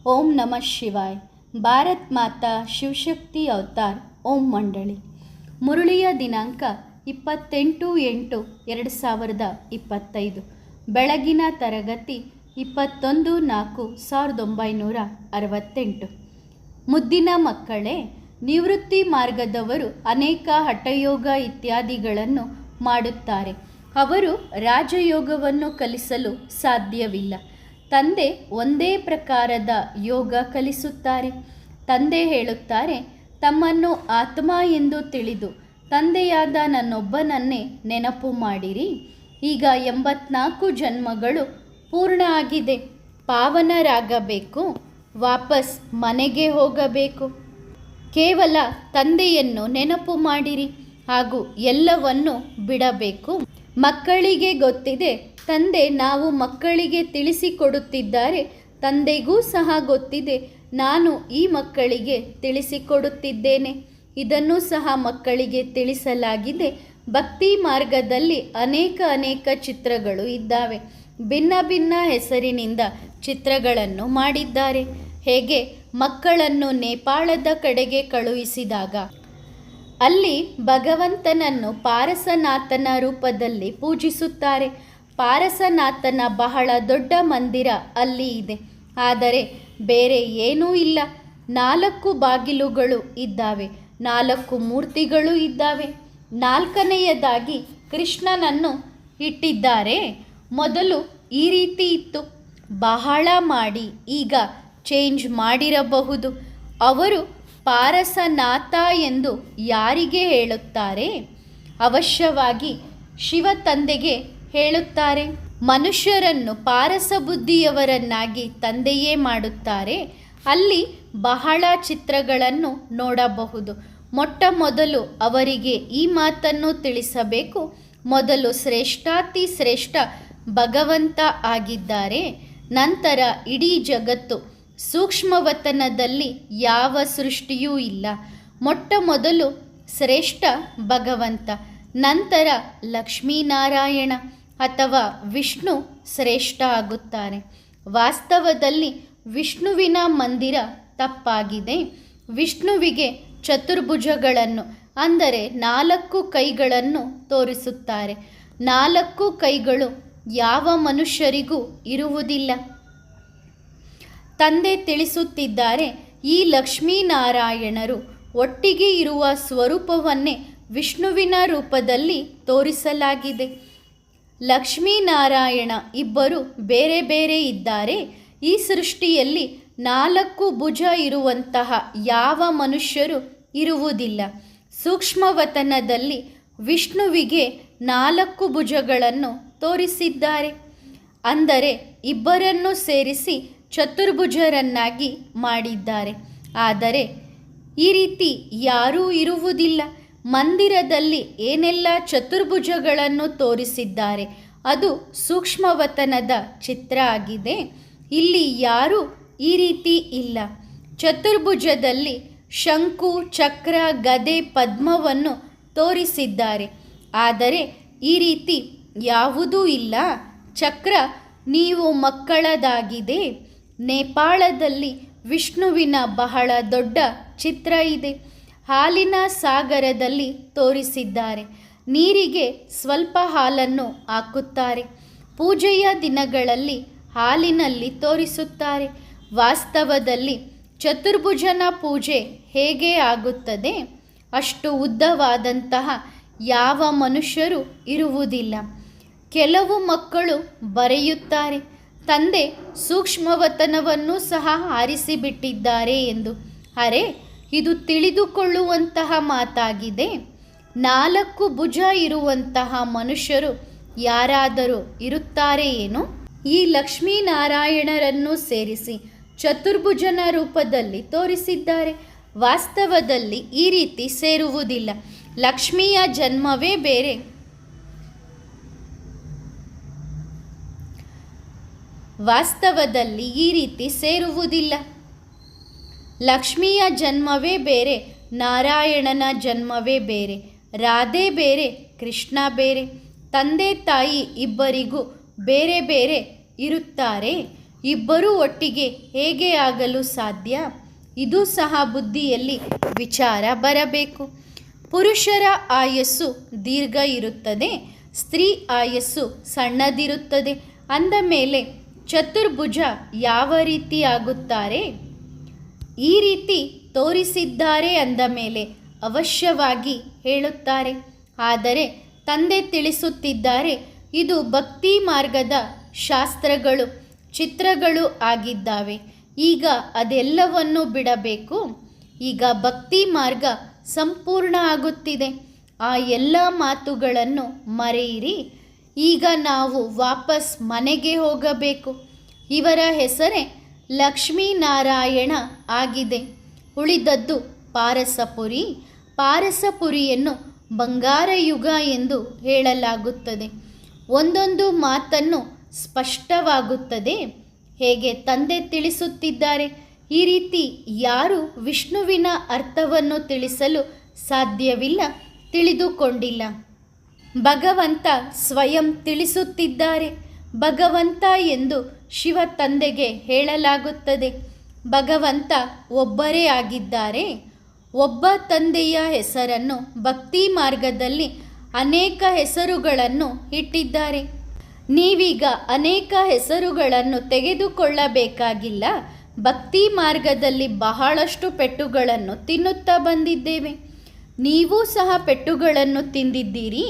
ಓಂ ನಮಃ ಶಿವಾಯ್. ಭಾರತ್ ಮಾತಾ ಶಿವಶಕ್ತಿ ಅವತಾರ್ ಓಂ ಮಂಡಳಿ. ಮುರಳಿಯ ದಿನಾಂಕ 28/8/2025. ಬೆಳಗಿನ ತರಗತಿ 21/4/1968. ಮುದ್ದಿನ ಮಕ್ಕಳೇ, ನಿವೃತ್ತಿ ಮಾರ್ಗದವರು ಅನೇಕ ಹಠಯೋಗ ಇತ್ಯಾದಿಗಳನ್ನು ಮಾಡುತ್ತಾರೆ. ಅವರು ರಾಜಯೋಗವನ್ನು ಕಲಿಸಲು ಸಾಧ್ಯವಿಲ್ಲ. ತಂದೆ ಒಂದೇ ಪ್ರಕಾರದ ಯೋಗ ಕಲಿಸುತ್ತಾರೆ. ತಂದೆ ಹೇಳುತ್ತಾರೆ, ತಮ್ಮನ್ನು ಆತ್ಮ ಎಂದು ತಿಳಿದು ತಂದೆಯಾದ ನನ್ನೊಬ್ಬನನ್ನೇ ನೆನಪು ಮಾಡಿರಿ. ಈಗ 84 ಜನ್ಮಗಳು ಪೂರ್ಣ ಆಗಿದೆ. ಪಾವನರಾಗಬೇಕು, ವಾಪಸ್ ಮನೆಗೆ ಹೋಗಬೇಕು. ಕೇವಲ ತಂದೆಯನ್ನು ನೆನಪು ಮಾಡಿರಿ ಹಾಗೂ ಎಲ್ಲವನ್ನು ಬಿಡಬೇಕು. ಮಕ್ಕಳಿಗೆ ಗೊತ್ತಿದೆ, ತಂದೆ ನಾವು ಮಕ್ಕಳಿಗೆ ತಿಳಿಸಿಕೊಡುತ್ತಿದ್ದಾರೆ. ತಂದೆಗೂ ಸಹ ಗೊತ್ತಿದೆ, ನಾನು ಈ ಮಕ್ಕಳಿಗೆ ತಿಳಿಸಿಕೊಡುತ್ತಿದ್ದೇನೆ. ಇದನ್ನು ಸಹ ಮಕ್ಕಳಿಗೆ ತಿಳಿಸಲಾಗಿದೆ. ಭಕ್ತಿ ಮಾರ್ಗದಲ್ಲಿ ಅನೇಕ ಚಿತ್ರಗಳು ಇದ್ದಾವೆ. ಭಿನ್ನ ಭಿನ್ನ ಹೆಸರಿನಿಂದ ಚಿತ್ರಗಳನ್ನು ಮಾಡಿದ್ದಾರೆ. ಹೇಗೆ ಮಕ್ಕಳನ್ನು ನೇಪಾಳದ ಕಡೆಗೆ ಕಳುಹಿಸಿದಾಗ ಅಲ್ಲಿ ಭಗವಂತನನ್ನು ಪಾರಸನಾಥನ ರೂಪದಲ್ಲಿ ಪೂಜಿಸುತ್ತಾರೆ. ಪಾರಸನಾಥನ ಬಹಳ ದೊಡ್ಡ ಮಂದಿರ ಅಲ್ಲಿ ಇದೆ. ಆದರೆ ಬೇರೆ ಏನೂ ಇಲ್ಲ. 4 ಬಾಗಿಲುಗಳು ಇದ್ದಾವೆ, 4 ಮೂರ್ತಿಗಳು ಇದ್ದಾವೆ. 4ನೆಯದಾಗಿ ಕೃಷ್ಣನನ್ನು ಇಟ್ಟಿದ್ದಾರೆ. ಮೊದಲು ಈ ರೀತಿ ಇತ್ತು. ಬಹಳ ಮಾಡಿ ಈಗ ಚೇಂಜ್ ಮಾಡಿರಬಹುದು. ಅವರು ಪಾರಸನಾಥ ಎಂದು ಯಾರಿಗೆ ಹೇಳುತ್ತಾರೆ? ಅವಶ್ಯವಾಗಿ ಶಿವ ತಂದೆಗೆ ಹೇಳುತ್ತಾರೆ. ಮನುಷ್ಯರನ್ನು ಪಾರಸ ಬುದ್ಧಿಯವರನ್ನಾಗಿ ತಂದೆಯೇ ಮಾಡುತ್ತಾರೆ. ಅಲ್ಲಿ ಬಹಳ ಚಿತ್ರಗಳನ್ನು ನೋಡಬಹುದು. ಮೊಟ್ಟ ಮೊದಲು ಅವರಿಗೆ ಈ ಮಾತನ್ನು ತಿಳಿಸಬೇಕು. ಮೊದಲು ಶ್ರೇಷ್ಠಾತಿ ಶ್ರೇಷ್ಠ ಭಗವಂತ ಆಗಿದ್ದಾರೆ. ನಂತರ ಇಡೀ ಜಗತ್ತು ಸೂಕ್ಷ್ಮವತನದಲ್ಲಿ ಯಾವ ಸೃಷ್ಟಿಯೂ ಇಲ್ಲ. ಮೊಟ್ಟ ಮೊದಲು ಶ್ರೇಷ್ಠ ಭಗವಂತ, ನಂತರ ಲಕ್ಷ್ಮೀನಾರಾಯಣ ಅಥವಾ ವಿಷ್ಣು ಶ್ರೇಷ್ಠ ಆಗುತ್ತಾರೆ. ವಾಸ್ತವದಲ್ಲಿ ವಿಷ್ಣುವಿನ ಮಂದಿರ ತಪ್ಪಾಗಿದೆ. ವಿಷ್ಣುವಿಗೆ ಚತುರ್ಭುಜಗಳನ್ನು ಅಂದರೆ 4 ಕೈಗಳನ್ನು ತೋರಿಸುತ್ತಾರೆ. 4 ಕೈಗಳು ಯಾವ ಮನುಷ್ಯರಿಗೂ ಇರುವುದಿಲ್ಲ. ತಂದೆ ತಿಳಿಸುತ್ತಿದ್ದಾರೆ, ಈ ಲಕ್ಷ್ಮೀನಾರಾಯಣರು ಒಟ್ಟಿಗೆ ಇರುವ ಸ್ವರೂಪವನ್ನೇ ವಿಷ್ಣುವಿನ ರೂಪದಲ್ಲಿ ತೋರಿಸಲಾಗಿದೆ. ಲಕ್ಷ್ಮೀನಾರಾಯಣ ಇಬ್ಬರು ಬೇರೆ ಬೇರೆ ಇದ್ದಾರೆ. ಈ ಸೃಷ್ಟಿಯಲ್ಲಿ 4 ಭುಜ ಇರುವಂತಹ ಯಾವ ಮನುಷ್ಯರು ಇರುವುದಿಲ್ಲ. ಸೂಕ್ಷ್ಮವತನದಲ್ಲಿ ವಿಷ್ಣುವಿಗೆ 4 ಭುಜಗಳನ್ನು ತೋರಿಸಿದ್ದಾರೆ. ಅಂದರೆ ಇಬ್ಬರನ್ನು ಸೇರಿಸಿ ಚತುರ್ಭುಜರನ್ನಾಗಿ ಮಾಡಿದ್ದಾರೆ. ಆದರೆ ಈ ರೀತಿ ಯಾರೂ ಇರುವುದಿಲ್ಲ. ಮಂದಿರದಲ್ಲಿ ಏನೆಲ್ಲ ಚತುರ್ಭುಜಗಳನ್ನು ತೋರಿಸಿದ್ದಾರೆ ಅದು ಸೂಕ್ಷ್ಮವತನದ ಚಿತ್ರ ಆಗಿದೆ. ಇಲ್ಲಿ ಯಾರೂ ಈ ರೀತಿ ಇಲ್ಲ. ಚತುರ್ಭುಜದಲ್ಲಿ ಶಂಕು, ಚಕ್ರ, ಗದೆ, ಪದ್ಮವನ್ನು ತೋರಿಸಿದ್ದಾರೆ. ಆದರೆ ಈ ರೀತಿ ಯಾವುದೂ ಇಲ್ಲ. ಚಕ್ರ ನೀವು ಮಕ್ಕಳದಾಗಿದೆ. ನೇಪಾಳದಲ್ಲಿ ವಿಷ್ಣುವಿನ ಬಹಳ ದೊಡ್ಡ ಚಿತ್ರ ಇದೆ. ಹಾಲಿನ ಸಾಗರದಲ್ಲಿ ತೋರಿಸಿದ್ದಾರೆ. ನೀರಿಗೆ ಸ್ವಲ್ಪ ಹಾಲನ್ನು ಹಾಕುತ್ತಾರೆ. ಪೂಜೆಯ ದಿನಗಳಲ್ಲಿ ಹಾಲಿನಲ್ಲಿ ತೋರಿಸುತ್ತಾರೆ. ವಾಸ್ತವದಲ್ಲಿ ಚತುರ್ಭುಜನ ಪೂಜೆ ಹೇಗೆ ಆಗುತ್ತದೆ? ಅಷ್ಟು ಉದ್ದವಾದಂತಹ ಯಾವ ಮನುಷ್ಯರು ಇರುವುದಿಲ್ಲ. ಕೆಲವು ಮಕ್ಕಳು ಬರೆಯುತ್ತಾರೆ, ತಂದೆ ಸೂಕ್ಷ್ಮವತನವನ್ನು ಸಹ ಆರಿಸಿಬಿಟ್ಟಿದ್ದಾರೆ ಎಂದು. ಅರೆ, ಇದು ತಿಳಿದುಕೊಳ್ಳುವಂತಹ ಮಾತಾಗಿದೆ. 4 ಭುಜ ಇರುವಂತಹ ಮನುಷ್ಯರು ಯಾರಾದರೂ ಇರುತ್ತಾರೆ ಏನು? ಈ ಲಕ್ಷ್ಮೀನಾರಾಯಣರನ್ನು ಸೇರಿಸಿ ಚತುರ್ಭುಜನ ರೂಪದಲ್ಲಿ ತೋರಿಸಿದ್ದಾರೆ. ವಾಸ್ತವದಲ್ಲಿ ಈ ರೀತಿ ಸೇರುವುದಿಲ್ಲ. ಲಕ್ಷ್ಮಿಯ ಜನ್ಮವೇ ಬೇರೆ. ವಾಸ್ತವದಲ್ಲಿ ಈ ರೀತಿ ಸೇರುವುದಿಲ್ಲ. ಲಕ್ಷ್ಮಿಯ ಜನ್ಮವೇ ಬೇರೆ, ನಾರಾಯಣನ ಜನ್ಮವೇ ಬೇರೆ. ರಾಧೆ ಬೇರೆ, ಕೃಷ್ಣ ಬೇರೆ. ತಂದೆ ತಾಯಿ ಇಬ್ಬರಿಗೂ ಬೇರೆ ಬೇರೆ ಇರುತ್ತಾರೆ. ಇಬ್ಬರೂ ಒಟ್ಟಿಗೆ ಹೇಗೆ ಆಗಲು ಸಾಧ್ಯ? ಇದು ಸಹ ಬುದ್ಧಿಯಲ್ಲಿ ವಿಚಾರ ಬರಬೇಕು. ಪುರುಷರ ಆಯಸ್ಸು ದೀರ್ಘ ಇರುತ್ತದೆ, ಸ್ತ್ರೀ ಆಯಸ್ಸು ಸಣ್ಣದಿರುತ್ತದೆ. ಅಂದ ಮೇಲೆ ಚತುರ್ಭುಜ ಯಾವ ರೀತಿ ಆಗುತ್ತಾರೆ? ಈ ರೀತಿ ತೋರಿಸಿದ್ದಾರೆ ಅಂದ ಮೇಲೆ ಅವಶ್ಯವಾಗಿ ಹೇಳುತ್ತಾರೆ. ಆದರೆ ತಂದೆ ತಿಳಿಸುತ್ತಿದ್ದಾರೆ, ಇದು ಭಕ್ತಿ ಮಾರ್ಗದ ಶಾಸ್ತ್ರಗಳು, ಚಿತ್ರಗಳು ಆಗಿದ್ದಾವೆ. ಈಗ ಅದೆಲ್ಲವನ್ನು ಬಿಡಬೇಕು. ಈಗ ಭಕ್ತಿ ಮಾರ್ಗ ಸಂಪೂರ್ಣ ಆಗುತ್ತಿದೆ. ಆ ಎಲ್ಲ ಮಾತುಗಳನ್ನು ಮರೆಯಿರಿ. ಈಗ ನಾವು ವಾಪಸ್ ಮನೆಗೆ ಹೋಗಬೇಕು. ಇವರ ಹೆಸರೇ ಲಕ್ಷ್ಮೀನಾರಾಯಣ ಆಗಿದೆ. ಉಳಿದದ್ದು ಪಾರಸಪುರಿ. ಪಾರಸಪುರಿಯನ್ನು ಬಂಗಾರ ಯುಗ ಎಂದು ಹೇಳಲಾಗುತ್ತದೆ. ಒಂದೊಂದು ಮಾತನ್ನು ಸ್ಪಷ್ಟವಾಗುತ್ತದೆ. ಹೇಗೆ ತಂದೆ ತಿಳಿಸುತ್ತಿದ್ದಾರೆ, ಈ ರೀತಿ ಯಾರು ವಿಷ್ಣುವಿನ ಅರ್ಥವನ್ನು ತಿಳಿಸಲು ಸಾಧ್ಯವಿಲ್ಲ, ತಿಳಿದುಕೊಂಡಿಲ್ಲ. ಭಗವಂತ ಸ್ವಯಂ ತಿಳಿಸುತ್ತಿದ್ದಾರೆ. ಭಗವಂತ ಎಂದು ಶಿವ ತಂದೆಗೆ ಹೇಳಲಾಗುತ್ತದೆ. ಭಗವಂತ ಒಬ್ಬರೇ ಆಗಿದ್ದಾರೆ. ಒಬ್ಬ ತಂದೆಯ ಹೆಸರನ್ನು ಭಕ್ತಿ ಮಾರ್ಗದಲ್ಲಿ ಅನೇಕ ಹೆಸರುಗಳನ್ನು ಇಟ್ಟಿದ್ದಾರೆ. ನೀವೀಗ ಅನೇಕ ಹೆಸರುಗಳನ್ನು ತೆಗೆದುಕೊಳ್ಳಬೇಕಾಗಿಲ್ಲ. ಭಕ್ತಿ ಮಾರ್ಗದಲ್ಲಿ ಬಹಳಷ್ಟು ಪೆಟ್ಟುಗಳನ್ನು ತಿನ್ನುತ್ತಾ ಬಂದಿದ್ದೇವೆ. ನೀವೂ ಸಹ ಪೆಟ್ಟುಗಳನ್ನು ತಿಂದಿದ್ದೀರಿ.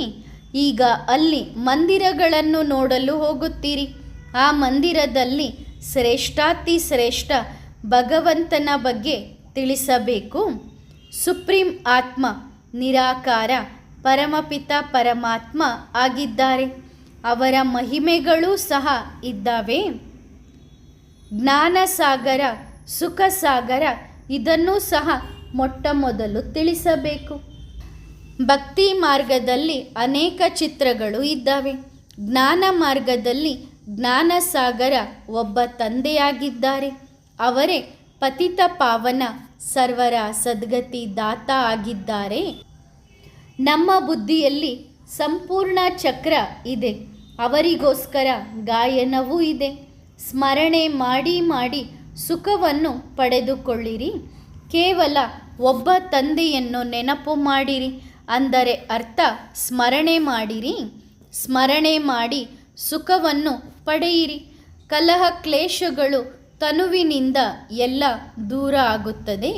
ಈಗ ಅಲ್ಲಿ ಮಂದಿರಗಳನ್ನು ನೋಡಲು ಹೋಗುತ್ತೀರಿ. ಆ ಮಂದಿರದಲ್ಲಿ ಶ್ರೇಷ್ಠಾತಿ ಶ್ರೇಷ್ಠ ಭಗವಂತನ ಬಗ್ಗೆ ತಿಳಿಸಬೇಕು. ಸುಪ್ರೀಂ ಆತ್ಮ ನಿರಾಕಾರ ಪರಮಪಿತ ಪರಮಾತ್ಮ ಆಗಿದ್ದಾರೆ. ಅವರ ಮಹಿಮೆಗಳೂ ಸಹ ಇದ್ದಾವೆ. ಜ್ಞಾನಸಾಗರ, ಸುಖಸಾಗರ, ಇದನ್ನೂ ಸಹ ಮೊಟ್ಟ ಮೊದಲು ತಿಳಿಸಬೇಕು. ಭಕ್ತಿ ಮಾರ್ಗದಲ್ಲಿ ಅನೇಕ ಚಿತ್ರಗಳು ಇದ್ದಾವೆ. ಜ್ಞಾನ ಮಾರ್ಗದಲ್ಲಿ ಜ್ಞಾನಸಾಗರ ಒಬ್ಬ ತಂದೆಯಾಗಿದ್ದಾರೆ. ಅವರೇ ಪತಿತ ಪಾವನ ಸರ್ವರ ಸದ್ಗತಿ ದಾತ ಆಗಿದ್ದಾರೆ. ನಮ್ಮ ಬುದ್ಧಿಯಲ್ಲಿ ಸಂಪೂರ್ಣ ಚಕ್ರ ಇದೆ. ಅವರಿಗೋಸ್ಕರ ಗಾಯನವೂ ಇದೆ. ಸ್ಮರಣೆ ಮಾಡಿ ಮಾಡಿ ಸುಖವನ್ನು ಪಡೆದುಕೊಳ್ಳಿರಿ. ಕೇವಲ ಒಬ್ಬ ತಂದೆಯನ್ನು ನೆನಪು ಮಾಡಿರಿ. ಅಂದರೆ ಅರ್ಥ ಸ್ಮರಣೆ ಮಾಡಿರಿ. ಸ್ಮರಣೆ ಮಾಡಿ ಸುಖವನ್ನು ಪಡೆಯಿರಿ. ಕಲಹ ಕ್ಲೇಶಗಳು ತನುವಿನಿಂದ ಎಲ್ಲ ದೂರ ಆಗುತ್ತದೆ.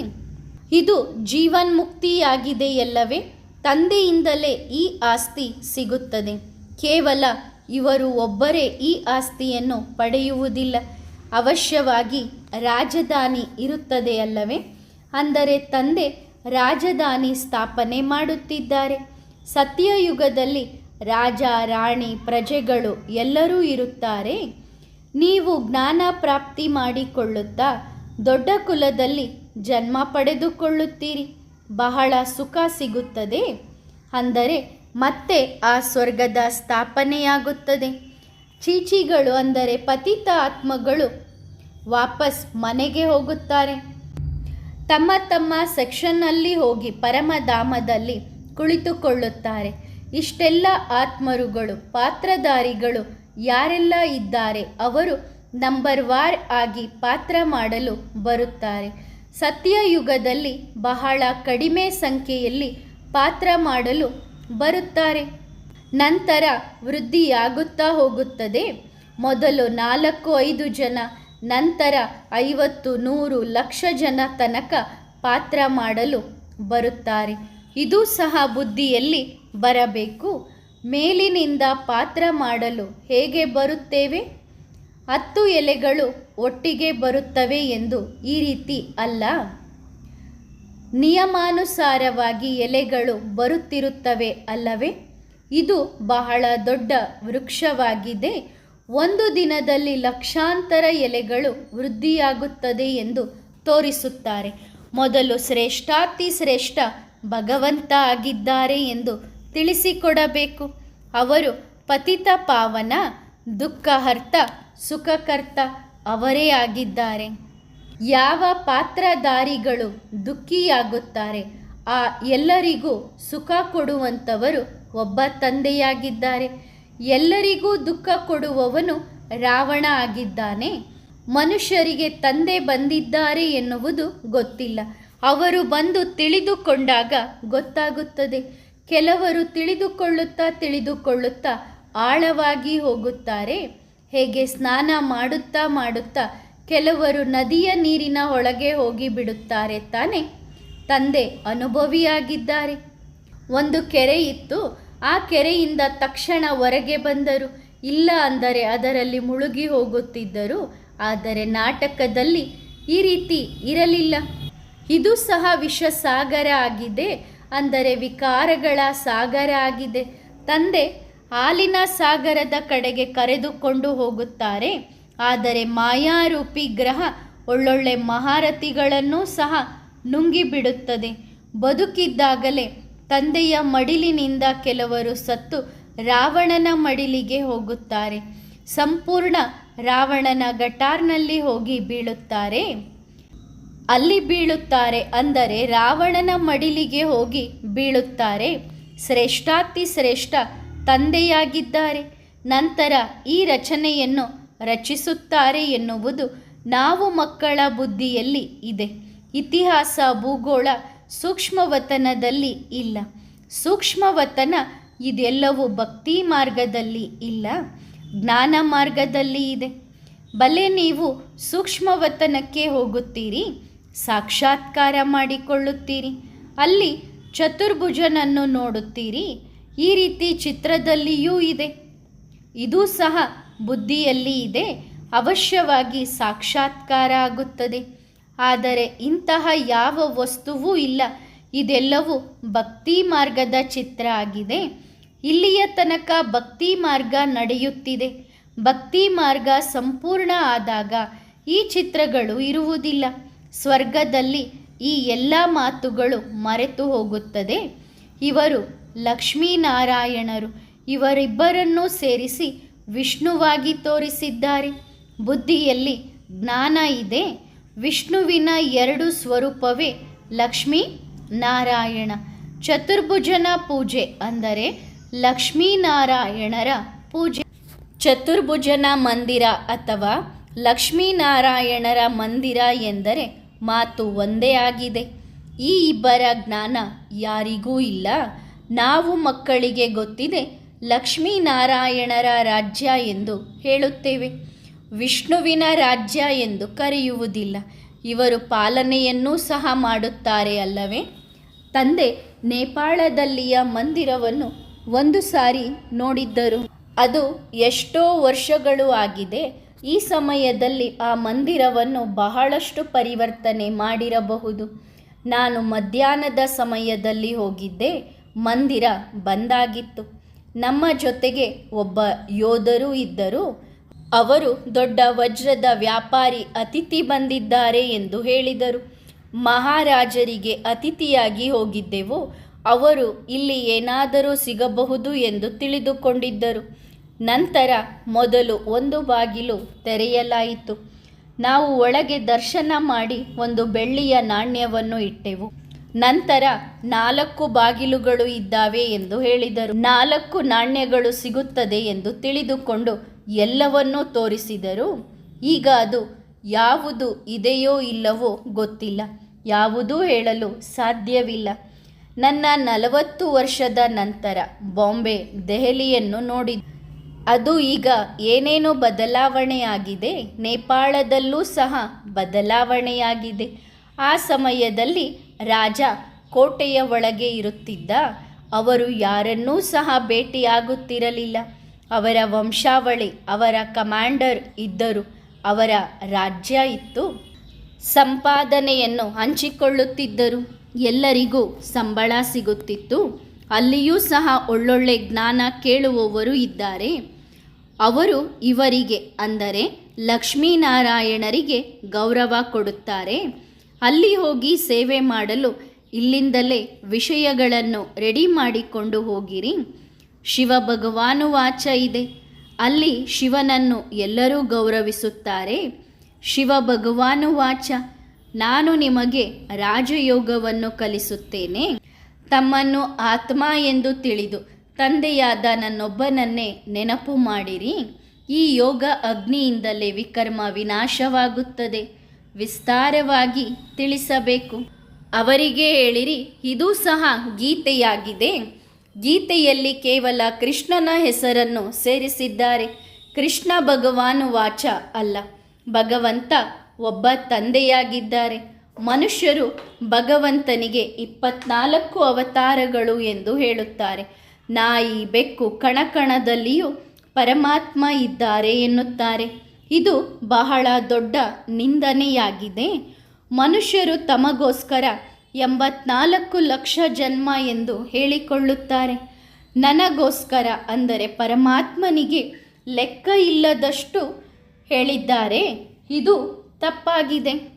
ಇದು ಜೀವನ್ಮುಕ್ತಿಯಾಗಿದೆಯಲ್ಲವೇ? ತಂದೆಯಿಂದಲೇ ಈ ಆಸ್ತಿ ಸಿಗುತ್ತದೆ. ಕೇವಲ ಇವರು ಒಬ್ಬರೇ ಈ ಆಸ್ತಿಯನ್ನು ಪಡೆಯುವುದಿಲ್ಲ. ಅವಶ್ಯವಾಗಿ ರಾಜಧಾನಿ ಇರುತ್ತದೆಯಲ್ಲವೇ? ಅಂದರೆ ತಂದೆ ರಾಜಧಾನಿ ಸ್ಥಾಪನೆ ಮಾಡುತ್ತಿದ್ದಾರೆ. ಸತ್ಯಯುಗದಲ್ಲಿ ರಾಜ, ರಾಣಿ, ಪ್ರಜೆಗಳು ಎಲ್ಲರೂ ಇರುತ್ತಾರೆ. ನೀವು ಜ್ಞಾನ ಪ್ರಾಪ್ತಿ ಮಾಡಿಕೊಳ್ಳುತ್ತಾ ದೊಡ್ಡ ಕುಲದಲ್ಲಿ ಜನ್ಮ ಪಡೆದುಕೊಳ್ಳುತ್ತೀರಿ. ಬಹಳ ಸುಖ ಸಿಗುತ್ತದೆ. ಅಂದರೆ ಮತ್ತೆ ಆ ಸ್ವರ್ಗದ ಸ್ಥಾಪನೆಯಾಗುತ್ತದೆ. ಚೀಚಿಗಳು ಅಂದರೆ ಪತಿತ ಆತ್ಮಗಳು ವಾಪಸ್ ಮನೆಗೆ ಹೋಗುತ್ತಾರೆ. ತಮ್ಮ ತಮ್ಮ ಸೆಕ್ಷನ್ನಲ್ಲಿ ಹೋಗಿ ಪರಮಧಾಮದಲ್ಲಿ ಕುಳಿತುಕೊಳ್ಳುತ್ತಾರೆ. ಇಷ್ಟೆಲ್ಲ ಆತ್ಮರುಗಳು, ಪಾತ್ರಧಾರಿಗಳು ಯಾರೆಲ್ಲ ಇದ್ದಾರೆ ಅವರು ನಂಬರ್ ವಾರ್ ಆಗಿ ಪಾತ್ರ ಮಾಡಲು ಬರುತ್ತಾರೆ. ಸತ್ಯಯುಗದಲ್ಲಿ ಬಹಳ ಕಡಿಮೆ ಸಂಖ್ಯೆಯಲ್ಲಿ ಪಾತ್ರ ಮಾಡಲು ಬರುತ್ತಾರೆ. ನಂತರ ವೃದ್ಧಿಯಾಗುತ್ತಾ ಹೋಗುತ್ತದೆ. ಮೊದಲು 4-5 ಜನ, ನಂತರ 50-100 ಲಕ್ಷ ಜನ ತನಕ ಪಾತ್ರ ಮಾಡಲು ಬರುತ್ತಾರೆ. ಇದು ಸಹ ಬುದ್ಧಿಯಲ್ಲಿ ಬರಬೇಕು. ಮೇಲಿನಿಂದ ಪಾತ್ರ ಮಾಡಲು ಹೇಗೆ ಬರುತ್ತೇವೆ? 10 ಎಲೆಗಳು ಒಟ್ಟಿಗೆ ಬರುತ್ತವೆ ಎಂದು ಈ ರೀತಿ ಅಲ್ಲ. ನಿಯಮಾನುಸಾರವಾಗಿ ಎಲೆಗಳು ಬರುತ್ತಿರುತ್ತವೆ ಅಲ್ಲವೇ? ಇದು ಬಹಳ ದೊಡ್ಡ ವೃಕ್ಷವಾಗಿದೆ. ಒಂದು ದಿನದಲ್ಲಿ ಲಕ್ಷಾಂತರ ಎಲೆಗಳು ವೃದ್ಧಿಯಾಗುತ್ತದೆ ಎಂದು ತೋರಿಸುತ್ತಾರೆ. ಮೊದಲು ಶ್ರೇಷ್ಠಾತಿ ಶ್ರೇಷ್ಠ ಭಗವಂತ ಆಗಿದ್ದಾರೆ ಎಂದು ತಿಳಿಸಿಕೊಡಬೇಕು. ಅವರು ಪತಿತ ಪಾವನ, ದುಃಖಹರ್ತ, ಸುಖಕರ್ತ ಅವರೇ ಆಗಿದ್ದಾರೆ. ಯಾವ ಪಾತ್ರಧಾರಿಗಳು ದುಃಖಿಯಾಗುತ್ತಾರೆ ಆ ಎಲ್ಲರಿಗೂ ಸುಖ ಕೊಡುವಂಥವರು ಒಬ್ಬ ತಂದೆಯಾಗಿದ್ದಾರೆ. ಎಲ್ಲರಿಗೂ ದುಃಖ ಕೊಡುವವನು ರಾವಣ ಆಗಿದ್ದಾನೆ. ಮನುಷ್ಯರಿಗೆ ತಂದೆ ಬಂದಿದ್ದಾರೆ ಎನ್ನುವುದು ಗೊತ್ತಿಲ್ಲ. ಅವರು ಬಂದು ತಿಳಿದುಕೊಂಡಾಗ ಗೊತ್ತಾಗುತ್ತದೆ. ಕೆಲವರು ತಿಳಿದುಕೊಳ್ಳುತ್ತಾ ಆಳವಾಗಿ ಹೋಗುತ್ತಾರೆ. ಹೇಗೆ ಸ್ನಾನ ಮಾಡುತ್ತಾ ಮಾಡುತ್ತಾ ಕೆಲವರು ನದಿಯ ನೀರಿನ ಒಳಗೆ ಹೋಗಿ ಬಿಡುತ್ತಾರೆ ತಾನೆ. ತಂದೆ ಅನುಭವಿಯಾಗಿದ್ದಾರೆ. ಒಂದು ಕೆರೆ ಇತ್ತು. ಆ ಕೆರೆಯಿಂದ ತಕ್ಷಣ ಹೊರಗೆ ಬಂದರು. ಇಲ್ಲ ಅಂದರೆ ಅದರಲ್ಲಿ ಮುಳುಗಿ ಹೋಗುತ್ತಿದ್ದರು. ಆದರೆ ನಾಟಕದಲ್ಲಿ ಈ ರೀತಿ ಇರಲಿಲ್ಲ. ಇದು ಸಹ ವಿಷಸಾಗರ ಆಗಿದೆ, ಅಂದರೆ ವಿಕಾರಗಳ ಸಾಗರ ಆಗಿದೆ. ತಂದೆ ಹಾಲಿನ ಸಾಗರದ ಕಡೆಗೆ ಕರೆದುಕೊಂಡು ಹೋಗುತ್ತಾರೆ. ಆದರೆ ಮಾಯಾರೂಪಿ ಗ್ರಹ ಒಳ್ಳೊಳ್ಳೆ ಮಹಾರಥಿಗಳನ್ನು ಸಹ ನುಂಗಿಬಿಡುತ್ತದೆ. ಬದುಕಿದ್ದಾಗಲೇ ತಂದೆಯ ಮಡಿಲಿನಿಂದ ಕೆಲವರು ಸತ್ತು ರಾವಣನ ಮಡಿಲಿಗೆ ಹೋಗುತ್ತಾರೆ. ಸಂಪೂರ್ಣ ರಾವಣನ ಗಟಾರ್ನಲ್ಲಿ ಹೋಗಿ ಬೀಳುತ್ತಾರೆ. ಅಲ್ಲಿ ಬೀಳುತ್ತಾರೆ ಅಂದರೆ ರಾವಣನ ಮಡಿಲಿಗೆ ಹೋಗಿ ಬೀಳುತ್ತಾರೆ. ಶ್ರೇಷ್ಠಾತಿ ಶ್ರೇಷ್ಠ ತಂದೆಯಾಗಿದ್ದಾರೆ. ನಂತರ ಈ ರಚನೆಯನ್ನು ರಚಿಸುತ್ತಾರೆ ಎನ್ನುವುದು ನಾವು ಮಕ್ಕಳ ಬುದ್ಧಿಯಲ್ಲಿ ಇದೆ. ಇತಿಹಾಸ ಭೂಗೋಳ ಸೂಕ್ಷ್ಮವತನದಲ್ಲಿ ಇಲ್ಲ. ಸೂಕ್ಷ್ಮವತನ ಇದೆಲ್ಲವೂ ಭಕ್ತಿ ಮಾರ್ಗದಲ್ಲಿ ಇಲ್ಲ, ಜ್ಞಾನ ಮಾರ್ಗದಲ್ಲಿ ಇದೆ. ಬಲೆ ನೀವು ಸೂಕ್ಷ್ಮವತನಕ್ಕೆ ಹೋಗುತ್ತೀರಿ, ಸಾಕ್ಷಾತ್ಕಾರ ಮಾಡಿಕೊಳ್ಳುತ್ತೀರಿ. ಅಲ್ಲಿ ಚತುರ್ಭುಜನನ್ನು ನೋಡುತ್ತೀರಿ. ಈ ರೀತಿ ಚಿತ್ರದಲ್ಲಿಯೂ ಇದೆ. ಇದು ಸಹ ಬುದ್ಧಿಯಲ್ಲಿ ಇದೆ. ಅವಶ್ಯವಾಗಿ ಸಾಕ್ಷಾತ್ಕಾರ ಆಗುತ್ತದೆ. ಆದರೆ ಇಂತಹ ಯಾವ ವಸ್ತುವೂ ಇಲ್ಲ. ಇದೆಲ್ಲವೂ ಭಕ್ತಿ ಮಾರ್ಗದ ಚಿತ್ರ ಆಗಿದೆ. ಇಲ್ಲಿಯ ತನಕ ಭಕ್ತಿ ಮಾರ್ಗ ನಡೆಯುತ್ತಿದೆ. ಭಕ್ತಿ ಮಾರ್ಗ ಸಂಪೂರ್ಣ ಆದಾಗ ಈ ಚಿತ್ರಗಳು ಇರುವುದಿಲ್ಲ. ಸ್ವರ್ಗದಲ್ಲಿ ಈ ಎಲ್ಲ ಮಾತುಗಳು ಮರೆತು ಹೋಗುತ್ತದೆ. ಇವರು ಲಕ್ಷ್ಮೀನಾರಾಯಣರು. ಇವರಿಬ್ಬರನ್ನೂ ಸೇರಿಸಿ ವಿಷ್ಣುವಾಗಿ ತೋರಿಸಿದ್ದಾರೆ. ಬುದ್ಧಿಯಲ್ಲಿ ಜ್ಞಾನ ಇದೆ. ವಿಷ್ಣುವಿನ ಎರಡು ಸ್ವರೂಪವೇ ಲಕ್ಷ್ಮೀ ನಾರಾಯಣ. ಚತುರ್ಭುಜನ ಪೂಜೆ ಅಂದರೆ ಲಕ್ಷ್ಮೀನಾರಾಯಣರ ಪೂಜೆ. ಚತುರ್ಭುಜನ ಮಂದಿರ ಅಥವಾ ಲಕ್ಷ್ಮೀನಾರಾಯಣರ ಮಂದಿರ ಎಂದರೆ ಮಾತು ಒಂದೇ ಆಗಿದೆ. ಈ ಇಬ್ಬರ ಜ್ಞಾನ ಯಾರಿಗೂ ಇಲ್ಲ. ನಾವು ಮಕ್ಕಳಿಗೆ ಗೊತ್ತಿದೆ. ಲಕ್ಷ್ಮೀನಾರಾಯಣರ ರಾಜ್ಯ ಎಂದು ಹೇಳುತ್ತೇವೆ, ವಿಷ್ಣುವಿನ ರಾಜ್ಯ ಎಂದು ಕರೆಯುವುದಿಲ್ಲ. ಇವರು ಪಾಲನೆಯನ್ನೂ ಸಹ ಮಾಡುತ್ತಾರೆ ಅಲ್ಲವೇ. ತಂದೆ ನೇಪಾಳದಲ್ಲಿಯ ಮಂದಿರವನ್ನು ಒಂದು ಸಾರಿ ನೋಡಿದ್ದರು. ಅದು ಎಷ್ಟೋ ವರ್ಷಗಳು ಆಗಿದೆ. ಈ ಸಮಯದಲ್ಲಿ ಆ ಮಂದಿರವನ್ನು ಬಹಳಷ್ಟು ಪರಿವರ್ತನೆ ಮಾಡಿರಬಹುದು. ನಾನು ಮಧ್ಯಾಹ್ನದ ಸಮಯದಲ್ಲಿ ಹೋಗಿದ್ದೆ. ಮಂದಿರ ಬಂದಾಗಿತ್ತು. ನಮ್ಮ ಜೊತೆಗೆ ಒಬ್ಬ ಯೋಧರು ಇದ್ದರು. ಅವರು ದೊಡ್ಡ ವಜ್ರದ ವ್ಯಾಪಾರಿ ಅತಿಥಿ ಬಂದಿದ್ದಾರೆ ಎಂದು ಹೇಳಿದರು. ಮಹಾರಾಜರಿಗೆ ಅತಿಥಿಯಾಗಿ ಹೋಗಿದ್ದೆವು. ಅವರು ಇಲ್ಲಿ ಏನಾದರೂ ಸಿಗಬಹುದು ಎಂದು ತಿಳಿದುಕೊಂಡಿದ್ದರು. ನಂತರ ಮೊದಲು ಒಂದು ಬಾಗಿಲು ತೆರೆಯಲಾಯಿತು. ನಾವು ಒಳಗೆ ದರ್ಶನ ಮಾಡಿ ಒಂದು ಬೆಳ್ಳಿಯ ನಾಣ್ಯವನ್ನು ಇಟ್ಟೆವು. ನಂತರ 4 ಬಾಗಿಲುಗಳು ಇದ್ದಾವೆ ಎಂದು ಹೇಳಿದರು. 4 ನಾಣ್ಯಗಳು ಸಿಗುತ್ತದೆ ಎಂದು ತಿಳಿದುಕೊಂಡು ಎಲ್ಲವನ್ನೂ ತೋರಿಸಿದರು. ಈಗ ಅದು ಯಾವುದು ಇದೆಯೋ ಇಲ್ಲವೋ ಗೊತ್ತಿಲ್ಲ. ಯಾವುದೂ ಹೇಳಲು ಸಾಧ್ಯವಿಲ್ಲ. ನನ್ನ 40 ವರ್ಷದ ನಂತರ ಬಾಂಬೆ, ದೆಹಲಿಯನ್ನು ನೋಡಿದೆ. ಅದು ಈಗ ಏನೇನೋ ಬದಲಾವಣೆಯಾಗಿದೆ. ನೇಪಾಳದಲ್ಲೂ ಸಹ ಬದಲಾವಣೆಯಾಗಿದೆ. ಆ ಸಮಯದಲ್ಲಿ ರಾಜ ಕೋಟೆಯ ಒಳಗೆ ಇರುತ್ತಿದ್ದ. ಅವರು ಯಾರನ್ನೂ ಸಹ ಭೇಟಿಯಾಗುತ್ತಿರಲಿಲ್ಲ. ಅವರ ವಂಶಾವಳಿ, ಅವರ ಕಮಾಂಡರ್ ಇದ್ದರು. ಅವರ ರಾಜ್ಯ ಇತ್ತು. ಸಂಪಾದನೆಯನ್ನು ಹಂಚಿಕೊಳ್ಳುತ್ತಿದ್ದರು. ಎಲ್ಲರಿಗೂ ಸಂಬಳ ಸಿಗುತ್ತಿತ್ತು. ಅಲ್ಲಿಯೂ ಸಹ ಒಳ್ಳೊಳ್ಳೆ ಜ್ಞಾನ ಕೇಳುವವರು ಇದ್ದಾರೆ. ಅವರು ಇವರಿಗೆ ಅಂದರೆ ಲಕ್ಷ್ಮೀನಾರಾಯಣರಿಗೆ ಗೌರವ ಕೊಡುತ್ತಾರೆ. ಅಲ್ಲಿ ಹೋಗಿ ಸೇವೆ ಮಾಡಲು ಇಲ್ಲಿಂದಲೇ ವಿಷಯಗಳನ್ನು ರೆಡಿ ಮಾಡಿಕೊಂಡು ಹೋಗಿರಿ. ಶಿವ ಭಗವಾನುವಾಚ ಇದೆ. ಅಲ್ಲಿ ಶಿವನನ್ನು ಎಲ್ಲರೂ ಗೌರವಿಸುತ್ತಾರೆ. ಶಿವ ಭಗವಾನುವಾಚ, ನಾನು ನಿಮಗೆ ರಾಜಯೋಗವನ್ನು ಕಲಿಸುತ್ತೇನೆ. ತಮ್ಮನ್ನು ಆತ್ಮ ಎಂದು ತಿಳಿದು ತಂದೆಯಾದ ನನ್ನೊಬ್ಬನನ್ನೇ ನೆನಪು ಮಾಡಿರಿ. ಈ ಯೋಗ ಅಗ್ನಿಯಿಂದಲೇ ವಿಕರ್ಮ ವಿನಾಶವಾಗುತ್ತದೆ. ವಿಸ್ತಾರವಾಗಿ ತಿಳಿಸಬೇಕು. ಅವರಿಗೆ ಹೇಳಿರಿ, ಇದೂ ಸಹ ಗೀತೆಯಾಗಿದೆ. ಗೀತೆಯಲ್ಲಿ ಕೇವಲ ಕೃಷ್ಣನ ಹೆಸರನ್ನು ಸೇರಿಸಿದ್ದಾರೆ. ಕೃಷ್ಣ ಭಗವಾನು ವಾಚ ಅಲ್ಲ, ಭಗವಂತ ಒಬ್ಬ ತಂದೆಯಾಗಿದ್ದಾರೆ. ಮನುಷ್ಯರು ಭಗವಂತನಿಗೆ 24 ಅವತಾರಗಳು ಎಂದು ಹೇಳುತ್ತಾರೆ. ನಾಯಿ, ಬೆಕ್ಕು, ಕಣಕಣದಲ್ಲಿಯೂ ಪರಮಾತ್ಮ ಇದ್ದಾರೆ ಎನ್ನುತ್ತಾರೆ. ಇದು ಬಹಳ ದೊಡ್ಡ ನಿಂದನೆಯಾಗಿದೆ. ಮನುಷ್ಯರು ತಮಗೋಸ್ಕರ 84 ಲಕ್ಷ ಜನ್ಮ ಎಂದು ಹೇಳಿಕೊಳ್ಳುತ್ತಾರೆ. ನನಗೋಸ್ಕರ ಅಂದರೆ ಪರಮಾತ್ಮನಿಗೆ ಲೆಕ್ಕ ಇಲ್ಲದಷ್ಟು ಹೇಳಿದ್ದಾರೆ. ಇದು ತಪ್ಪಾಗಿದೆ.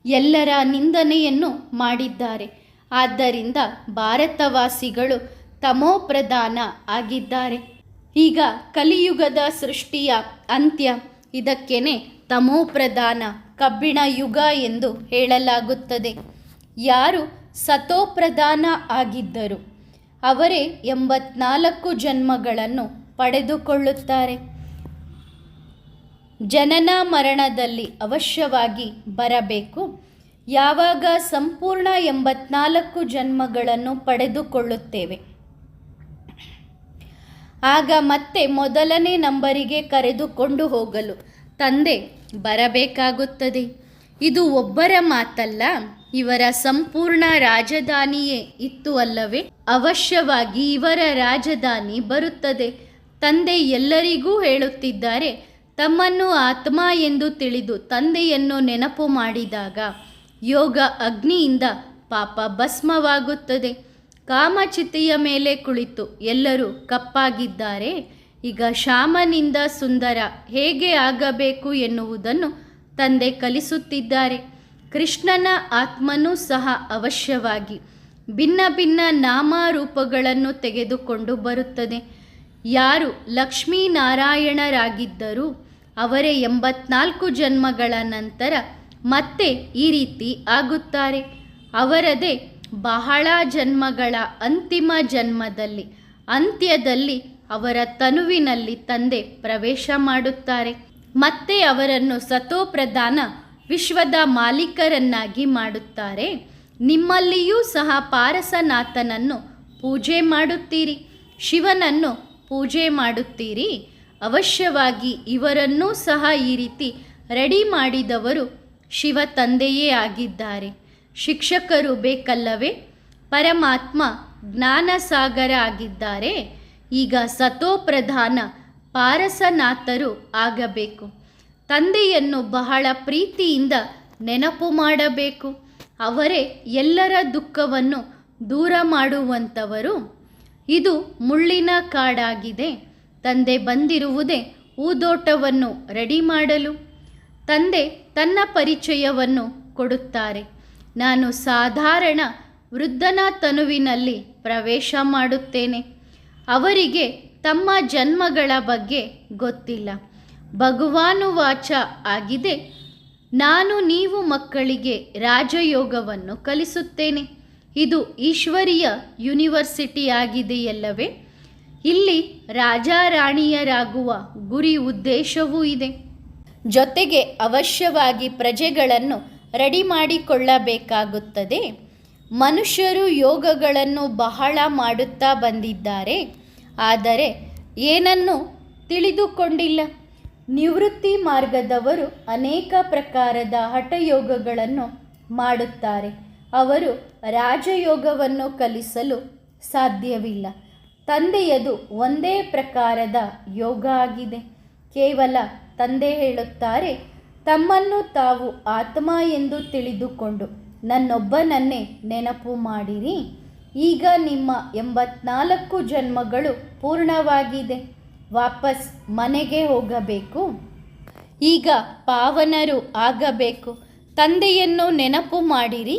ಎಲ್ಲರ ನಿಂದನೆಯನ್ನು ಮಾಡಿದ್ದಾರೆ. ಆದ್ದರಿಂದ ಭಾರತವಾಸಿಗಳು ತಮೋಪ್ರಧಾನ ಆಗಿದ್ದಾರೆ. ಈಗ ಕಲಿಯುಗದ ಸೃಷ್ಟಿಯ ಅಂತ್ಯ. ಇದಕ್ಕೇನೆ ತಮೋಪ್ರಧಾನ ಕಬ್ಬಿಣ ಯುಗ ಎಂದು ಹೇಳಲಾಗುತ್ತದೆ. ಯಾರು ಸತೋಪ್ರಧಾನ ಆಗಿದ್ದರು ಅವರೇ 84 ಜನ್ಮಗಳನ್ನು ಪಡೆದುಕೊಳ್ಳುತ್ತಾರೆ. ಜನನ ಮರಣದಲ್ಲಿ ಅವಶ್ಯವಾಗಿ ಬರಬೇಕು. ಯಾವಾಗ ಸಂಪೂರ್ಣ 84 ಜನ್ಮಗಳನ್ನು ಪಡೆದುಕೊಳ್ಳುತ್ತೇವೆ, ಆಗ ಮತ್ತೆ ಮೊದಲನೇ ನಂಬರಿಗೆ ಕರೆದುಕೊಂಡು ಹೋಗಲು ತಂದೆ ಬರಬೇಕಾಗುತ್ತದೆ. ಇದು ಒಬ್ಬರ ಮಾತಲ್ಲ, ಇವರ ಸಂಪೂರ್ಣ ರಾಜಧಾನಿಯೇ ಇತ್ತು ಅಲ್ಲವೇ? ಅವಶ್ಯವಾಗಿ ಇವರ ರಾಜಧಾನಿ ಬರುತ್ತದೆ. ತಂದೆ ಎಲ್ಲರಿಗೂ ಹೇಳುತ್ತಿದ್ದಾರೆ, ತಮ್ಮನ್ನು ಆತ್ಮ ಎಂದು ತಿಳಿದು ತಂದೆಯನ್ನು ನೆನಪು ಮಾಡಿದಾಗ ಯೋಗ ಅಗ್ನಿಯಿಂದ ಪಾಪ ಭಸ್ಮವಾಗುತ್ತದೆ. ಕಾಮಚಿತೆಯ ಮೇಲೆ ಕುಳಿತು ಎಲ್ಲರೂ ಕಪ್ಪಾಗಿದ್ದಾರೆ. ಈಗ ಶ್ಯಾಮನಿಂದ ಸುಂದರ ಹೇಗೆ ಆಗಬೇಕು ಎನ್ನುವುದನ್ನು ತಂದೆ ಕಲಿಸುತ್ತಿದ್ದಾರೆ. ಕೃಷ್ಣನ ಆತ್ಮನೂ ಸಹ ಅವಶ್ಯವಾಗಿ ಭಿನ್ನ ಭಿನ್ನ ನಾಮರೂಪಗಳನ್ನು ತೆಗೆದುಕೊಂಡು ಬರುತ್ತದೆ. ಯಾರು ಲಕ್ಷ್ಮೀನಾರಾಯಣರಾಗಿದ್ದರೂ ಅವರೇ 84 ಜನ್ಮಗಳ ನಂತರ ಮತ್ತೆ ಈ ರೀತಿ ಆಗುತ್ತಾರೆ. ಅವರದೇ ಬಹಳ ಜನ್ಮಗಳ ಅಂತಿಮ ಜನ್ಮದಲ್ಲಿ ಅಂತ್ಯದಲ್ಲಿ ಅವರ ತನುವಿನಲ್ಲಿ ತಂದೆ ಪ್ರವೇಶ ಮಾಡುತ್ತಾರೆ. ಮತ್ತೆ ಅವರನ್ನು ಸತೋಪ್ರಧಾನ ವಿಶ್ವದ ಮಾಲೀಕರನ್ನಾಗಿ ಮಾಡುತ್ತಾರೆ. ನಿಮ್ಮಲ್ಲಿಯೂ ಸಹ ಪಾರಸನಾಥನನ್ನು ಪೂಜೆ ಮಾಡುತ್ತೀರಿ, ಶಿವನನ್ನು ಪೂಜೆ ಮಾಡುತ್ತೀರಿ. ಅವಶ್ಯವಾಗಿ ಇವರನ್ನೂ ಸಹ ಈ ರೀತಿ ರೆಡಿ ಮಾಡಿದವರು ಶಿವ ತಂದೆಯೇ ಆಗಿದ್ದಾರೆ. ಶಿಕ್ಷಕರು ಬೇಕಲ್ಲವೇ? ಪರಮಾತ್ಮ ಜ್ಞಾನಸಾಗರ ಆಗಿದ್ದಾರೆ. ಈಗ ಸತೋಪ್ರಧಾನ ಪಾರಸನಾಥರು ಆಗಬೇಕು. ತಂದೆಯನ್ನು ಬಹಳ ಪ್ರೀತಿಯಿಂದ ನೆನಪು ಮಾಡಬೇಕು. ಅವರೇ ಎಲ್ಲರ ದುಃಖವನ್ನು ದೂರ ಮಾಡುವಂಥವರು. ಇದು ಮುಳ್ಳಿನ ಕಾಡಾಗಿದೆ. ತಂದೆ ಬಂದಿರುವುದೇ ಹೂದೋಟವನ್ನು ರೆಡಿ ಮಾಡಲು. ತಂದೆ ತನ್ನ ಪರಿಚಯವನ್ನು ಕೊಡುತ್ತಾರೆ. ನಾನು ಸಾಧಾರಣ ವೃದ್ಧನ ತನುವಿನಲ್ಲಿ ಪ್ರವೇಶ ಮಾಡುತ್ತೇನೆ. ಅವರಿಗೆ ತಮ್ಮ ಜನ್ಮಗಳ ಬಗ್ಗೆ ಗೊತ್ತಿಲ್ಲ. ಭಗವಾನುವಾಚ ಆಗಿದೆ, ನಾನು ನೀವು ಮಕ್ಕಳಿಗೆ ರಾಜಯೋಗವನ್ನು ಕಲಿಸುತ್ತೇನೆ. ಇದು ಈಶ್ವರೀಯ ಯೂನಿವರ್ಸಿಟಿ ಆಗಿದೆಯಲ್ಲವೇ? ಇಲ್ಲಿ ರಾಜಾರಾಣಿಯರಾಗುವ ಗುರಿ ಉದ್ದೇಶವೂ ಇದೆ. ಜೊತೆಗೆ ಅವಶ್ಯವಾಗಿ ಪ್ರಜೆಗಳನ್ನು ರೆಡಿ ಮಾಡಿಕೊಳ್ಳಬೇಕಾಗುತ್ತದೆ. ಮನುಷ್ಯರು ಯೋಗಗಳನ್ನು ಬಹಳ ಮಾಡುತ್ತಾ ಬಂದಿದ್ದಾರೆ, ಆದರೆ ಏನನ್ನು ತಿಳಿದುಕೊಂಡಿಲ್ಲ. ನಿವೃತ್ತಿ ಮಾರ್ಗದವರು ಅನೇಕ ಪ್ರಕಾರದ ಹಠಯೋಗಗಳನ್ನು ಮಾಡುತ್ತಾರೆ. ಅವರು ರಾಜಯೋಗವನ್ನು ಕಲಿಸಲು ಸಾಧ್ಯವಿಲ್ಲ. ತಂದೆಯದು ಒಂದೇ ಪ್ರಕಾರದ ಯೋಗ ಆಗಿದೆ. ಕೇವಲ ತಂದೆ ಹೇಳುತ್ತಾರೆ, ತಮ್ಮನ್ನು ತಾವು ಆತ್ಮ ಎಂದು ತಿಳಿದುಕೊಂಡು ನನ್ನೊಬ್ಬನನ್ನೇ ನೆನಪು ಮಾಡಿರಿ. ಈಗ ನಿಮ್ಮ 84 ಜನ್ಮಗಳು ಪೂರ್ಣವಾಗಿದೆ. ವಾಪಸ್ ಮನೆಗೆ ಹೋಗಬೇಕು. ಈಗ ಪಾವನರು ಆಗಬೇಕು. ತಂದೆಯನ್ನು ನೆನಪು ಮಾಡಿರಿ.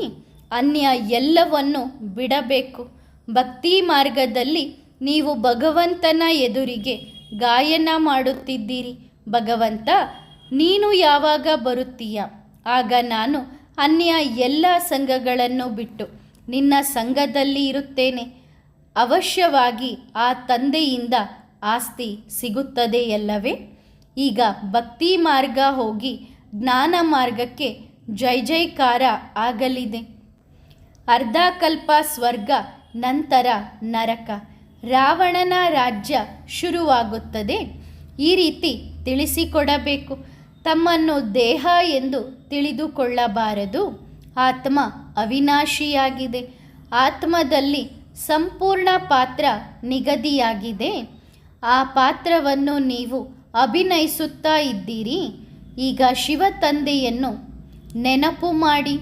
ಅನ್ಯ ಎಲ್ಲವನ್ನು ಬಿಡಬೇಕು. ಭಕ್ತಿ ಮಾರ್ಗದಲ್ಲಿ ನೀವು ಭಗವಂತನ ಎದುರಿಗೆ ಗಾಯನ ಮಾಡುತ್ತಿದ್ದೀರಿ. ಭಗವಂತ, ನೀನು ಯಾವಾಗ ಬರುತ್ತೀಯ? ಆಗ ನಾನು ಅನ್ಯ ಎಲ್ಲ ಸಂಘಗಳನ್ನು ಬಿಟ್ಟು ನಿನ್ನ ಸಂಘದಲ್ಲಿ ಇರುತ್ತೇನೆ. ಅವಶ್ಯವಾಗಿ ಆ ತಂದೆಯಿಂದ ಆಸ್ತಿ ಸಿಗುತ್ತದೆಯಲ್ಲವೇ? ಈಗ ಭಕ್ತಿ ಮಾರ್ಗ ಹೋಗಿ ಜ್ಞಾನ ಮಾರ್ಗಕ್ಕೆ ಜೈ ಜೈಕಾರ ಆಗಲಿದೆ. ಅರ್ಧಕಲ್ಪ ಸ್ವರ್ಗ, ನಂತರ ನರಕ, ರಾವಣನ ರಾಜ್ಯ ಶುರುವಾಗುತ್ತದೆ. ಈ ರೀತಿ ತಿಳಿಸಿಕೊಡಬೇಕು. ತಮ್ಮನ್ನು ದೇಹ ಎಂದು ತಿಳಿದುಕೊಳ್ಳಬಾರದು. ಆತ್ಮ ಅವಿನಾಶಿಯಾಗಿದೆ. ಆತ್ಮದಲ್ಲಿ ಸಂಪೂರ್ಣ ಪಾತ್ರ ನಿಗದಿಯಾಗಿದೆ. ಆ ಪಾತ್ರವನ್ನು ನೀವು ಅಭಿನಯಿಸುತ್ತಾ ಇದ್ದೀರಿ. ಈಗ ಶಿವ ತಂದೆಯನ್ನು ನೆನಪು ಮಾಡಿ